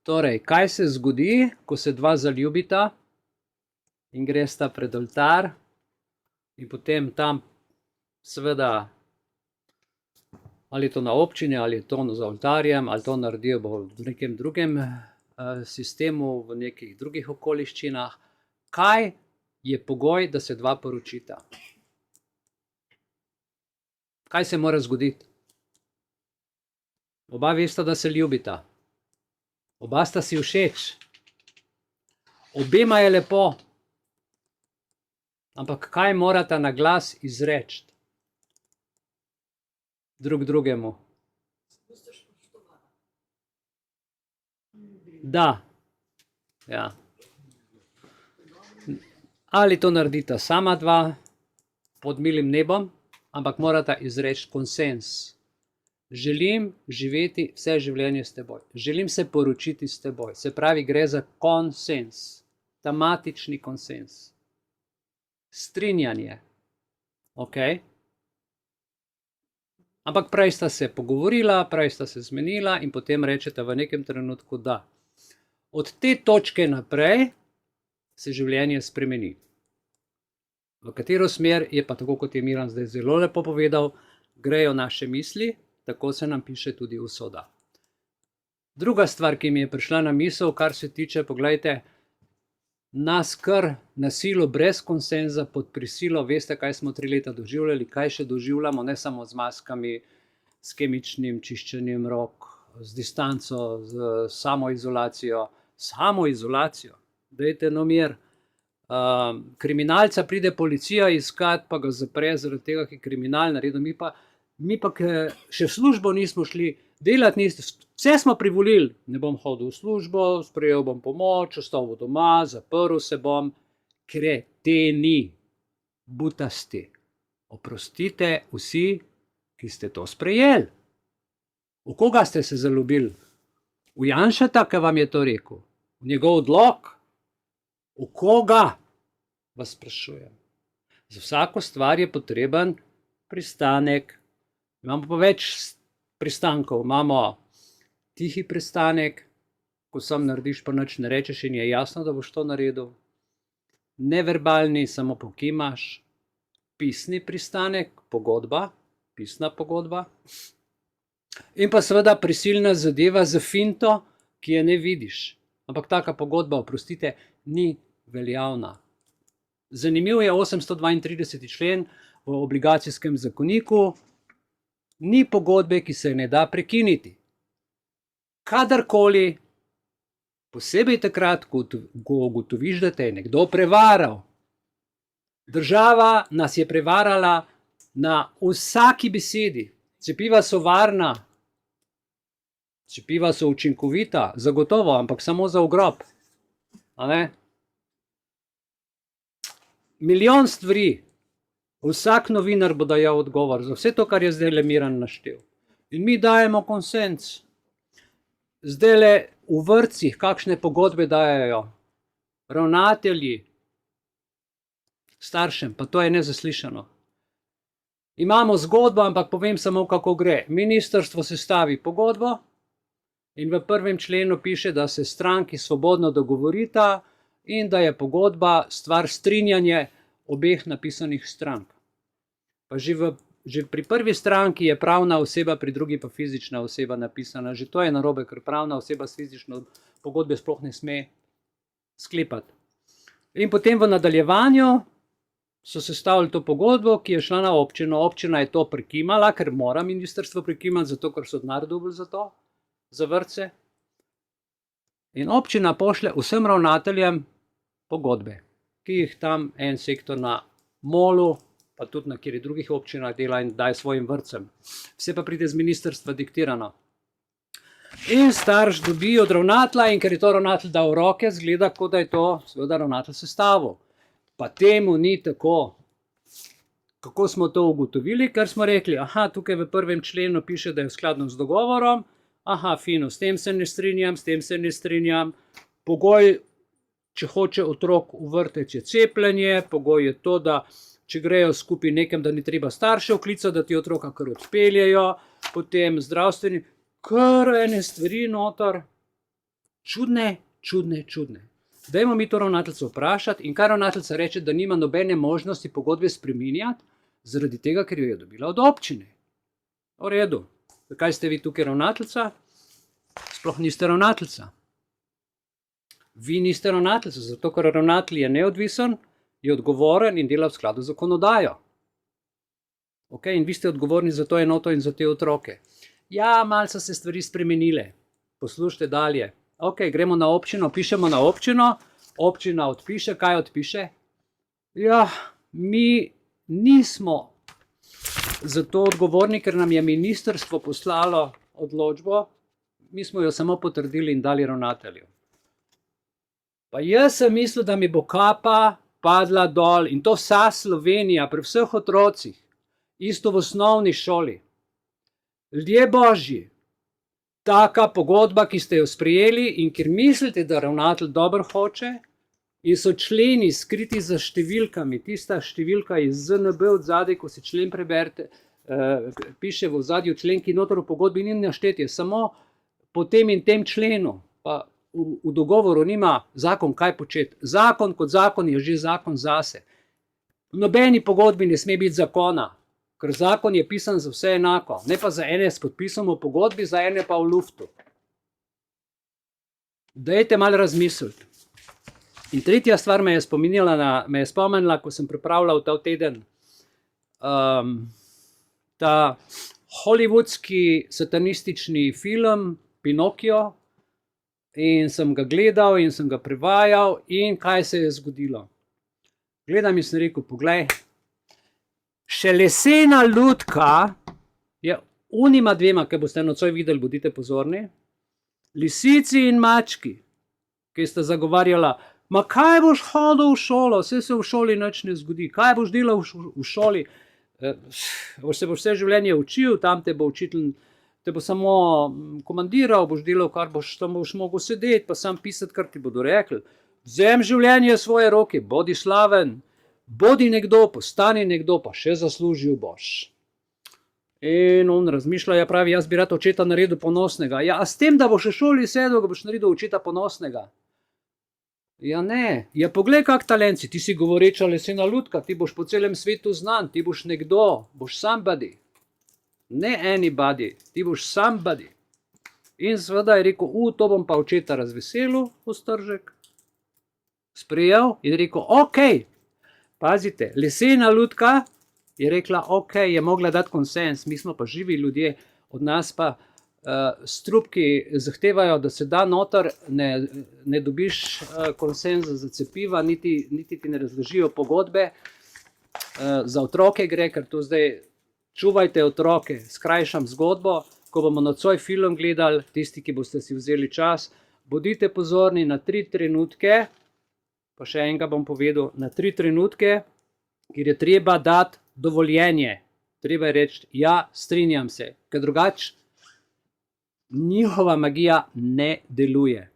Torej, kaj se zgodi, ko se dva zaljubita in gresta pred oltar in potem tam seveda ali je to na občini, ali je to za oltarjem, ali to naredijo v nekem drugem sistemu, v nekih drugih okoliščinah. Kaj je pogoj, da se dva poročita? Kaj se mora zgoditi? Oba vesta, da se ljubita. Oba sta si všeč. Obema je lepo. Ampak kaj morata na glas izreči drug drugemu? Da. Ja. Ali to naredita sama dva pod milim nebom, ampak morata izreči konsens. Želim živeti vse življenje s teboj. Želim se poročiti s teboj. Se pravi, gre za konsens. Tematični konsens. Strinjanje. Ok? Ampak prej sta se pogovorila, prej sta se zmenila in potem rečeta v nekem trenutku da. Od te točke naprej se življenje spremeni. V katero smer je pa, tako kot je Miran zdaj zelo lepo povedal, grejo naše misli, tako se nam piše tudi usoda. Druga stvar, ki mi je prišla na misel, kar se tiče, poglejte, nas kar na silo, brez konsenza, pod prisilo, veste, kaj smo 3 leta doživljali, kaj še doživljamo, ne samo z maskami, s kemičnim čiščenjem rok, z distanco, z samoizolacijo. Samoizolacijo, dajte no mir. Kriminalca pride policija iskat, pa ga zapre zaradi tega, ki je kriminal naredil, mi pa še v službo nismo šli, delati nismo, vse smo privolili, ne bom hodil v službo, sprejel bom pomoč, ostal bom doma, zaprl se bom, kreteni, butasti. Oprostite vsi, ki ste to sprejeli. V koga ste se zaljubili? V Janšeta, ki vam je to rekel? V njegov odlok? V koga? Vas sprašujem. Za vsako stvar je potreben pristanek. Imamo pa več pristankov. Imamo tihi pristanek, ko sam narediš, pa nič ne rečeš in je jasno, da boš to naredil. Neverbalni, samo pokimaš. Pisni pristanek, pogodba, pisna pogodba. In pa seveda prisilna zadeva za finto, ki je ne vidiš. Ampak taka pogodba, oprostite, ni veljavna. Zanimiv je 832. člen v obligacijskem zakoniku. Ni pogodbe, ki se ne da prekiniti. Kadarkoli, posebej takrat, ko ugotoviš, da te je nekdo prevaral. Država nas je prevarala na vsaki besedi. Cepiva so varna, cepiva so učinkovita, zagotovo, ampak samo za v grob. A ne? Milijon stvari. Vsak novinar bo dajal odgovor za vse to, kar je zdaj Miran naštel. In mi dajemo konsens. Zdaj v vrtcih kakšne pogodbe dajajo ravnatelji staršem, pa to je nezaslišano. Imamo zgodbo, ampak povem samo, kako gre. Ministrstvo sestavi pogodbo in v 1. členu piše, da se stranki svobodno dogovorita in da je pogodba stvar strinjanja obeh napisanih strank. Pa že pri prvi stranki je pravna oseba, pri drugi pa fizična oseba napisana. Že to je narobe, ker pravna oseba s fizično pogodbe sploh ne sme sklepati. In potem v nadaljevanju so sestavili to pogodbo, ki je šla na občino. Občina je to prekimala, ker mora ministrstvo prekimati, zato ker so denar dobili za to, za vrtce. In občina pošlje vsem ravnateljem pogodbe, ki jih tam en sektor na Molu, pa tudi na kjer drugih občinah dela in daje svojim vrtcem. Vse pa pride z ministrstva diktirano. In starš dobi od ravnatelja, in ker je to ravnatelj dal v roke, zgleda, kot da je to seveda ravnatelj sestavil. Pa temu ni tako. Kako smo to ugotovili? Ker smo rekli, aha, tukaj v 1. členu piše, da je skladno z dogovorom, aha, fino, s tem se ne strinjam, s tem se ne strinjam. Pogoj, če hoče otrok v vrtec, je cepljenje, pogoj je to, da če grejo skupaj nekem, da ni treba staršev klicati, da ti otroka kar odpeljejo, potem zdravstveni, kar ene stvari noter. Čudne. Dajmo mi to ravnateljico vprašati in kaj ravnateljica reče, da nima nobene možnosti pogodbe spreminjati, zaradi tega, ker jo je dobila od občine. V redu. Zakaj ste vi tukaj ravnateljica? Sploh niste ravnateljica. Vi niste ravnateljica, zato ker ravnatelj je neodvisen, je odgovoren in dela v skladu z zakonodajo. Ok, in vi ste odgovorni za to enoto in za te otroke. Ja, malo so se stvari spremenile. Poslušajte dalje. Ok, gremo na občino, pišemo na občino, občina odpiše, kaj odpiše? Ja, mi nismo za to odgovorni, ker nam je ministrstvo poslalo odločbo, mi smo jo samo potrdili in dali ravnatelju. Pa jaz sem mislil, da mi bo kapa padla dol in to vsa Slovenija, pri vseh otrocih, isto v osnovni šoli. Ljudje božji, taka pogodba, ki ste jo sprejeli in ker mislite, da ravnatelj dobro hoče in so členi skriti za številkami, tista številka iz ZNB od zadaj, ko si člen preberete, piše v zadju člen, ki noter v pogodbi ni naštetje, samo po tem in tem členu, pa v dogovoru nima zakon kaj početi. Zakon kot zakon je že zakon zase. V nobeni pogodbi ne sme biti zakona, ker zakon je pisan za vse enako, ne pa za ene s podpisom v pogodbi, za ene pa v luftu. Dajte malo razmisliti. In tretja stvar me je spomnila, ko sem pripravljal ta teden ta hollywoodski satanistični film Pinokio in sem ga gledal in sem ga prevajal in kaj se je zgodilo. Gledam in sem rekel, poglej, še lesena lutka je unima dvema, ki boste nocoj videli, bodite pozorni, lisici in mački, ki sta zagovarjala, ma kaj boš hodil v šolo, vse se v šoli nič ne zgodi, kaj boš delal v šoli, se boš vse življenje učil, tam te bo učitelj, te bo samo komandiral, boš delal, kar boš, tam boš mogel sedeti, pa sam pisati, kar ti bodo rekli. Vzem življenje v svoje roke, bodi slaven, bodi nekdo, postani nekdo, pa še zaslužil boš. In on razmišlja, ja pravi, jaz bi rad očeta naredil ponosnega. Ja, a s tem, da boš v šoli sedel, ga boš naredil očeta ponosnega. Ja ne, ja poglej kak talent si, ti si govoreča lesena lutka, ti boš po celem svetu znan, ti boš nekdo, boš somebody. Ne anybody, ti boš somebody. In seveda je rekel, to bom pa očeta razveselil, Ostržek. Sprejel in rekel, ok, pazite, lesena lutka je rekla, ok, je mogla dati konsens, mi smo pa živi ljudje, od nas pa strupki zahtevajo, da se da noter, ne dobiš konsenza za cepiva, niti ti ne razložijo pogodbe, za otroke gre, ker to zdaj čuvajte otroke, skrajšam zgodbo, ko bomo nocoj film gledali, tisti, ki boste si vzeli čas, bodite pozorni na 3 trenutke, pa še enega bom povedal, na 3 trenutke, kjer je treba dati dovoljenje. Treba je reči, ja, strinjam se, ker drugače njihova magija ne deluje.